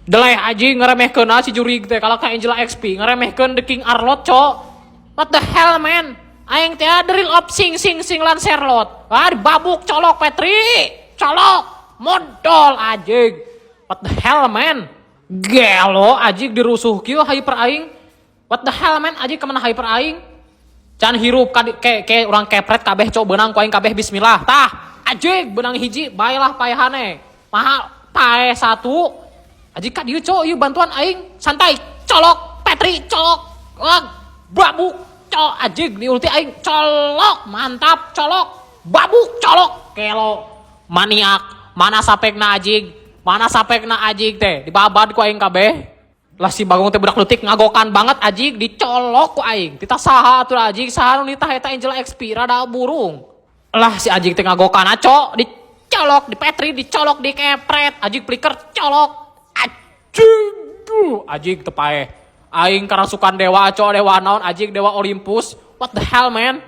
Deleh aji ngeremehkeun si jurig teh kalau ka Angela XP ngeremehkeun The King Arlot cok. What the hell man? Aing teh the real of sing lan Serlot. Ah babuk colok Petri. Colok modal ajig. What the hell man? Gelo ajig dirusuh kieu hyper aing. What the hell man ajig kemana hyper aing? Can hirup ke urang kepret kabeh cok beunang ku aing kabeh bismillah. Tah ajig beunang hiji baelah paehane. Maha pae satu. Aji ka dieu cok ieu bantuan aing santai colok Petri colok babuk colok ajig di ulti aing colok mantap colok babuk colok kelo maniak mana sapekna ajig teh dibabad ku aing kabeh lah si Bagong teh budak leutik ngagokan banget ajig dicolok ku aing tita saha atuh ajig saha nu ditah eta Angela XP rada burung lah si ajig teh ngagokan cok dicolok di Petri dicolok di kepret ajig pliker colok ajig tepae aing karasukan dewa cok dewa naon ajig dewa Olympus what the hell man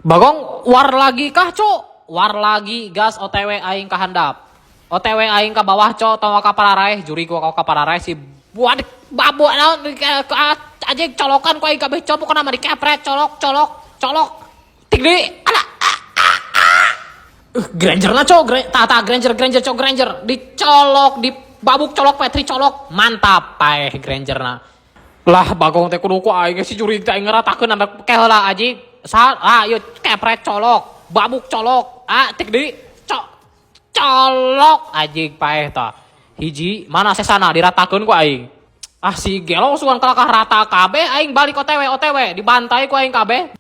Bagong war lagi kah cok war lagi gas OTW aing ka handap OTW aing ka bawah cok tong ka pararaeh juri ku ka pararaeh si buat babu naon ajig colokan ku aing kabeh cok pokona mah dikepret colok tik deui ala Granger na cok Granger cok Granger dicolok di babuk colok Petri colok mantap paeh Granger na lah Bagong teh kudu ku aing si juri teh aing ngeratakeun anak keheula aji saha ieu kepret colok babuk colok tik deui colok ajig paeh tah hiji mana sesana diratakeun ku aing si gelo sugan kalakah rata kabeh aing balik OTW dibantai ku aing kabeh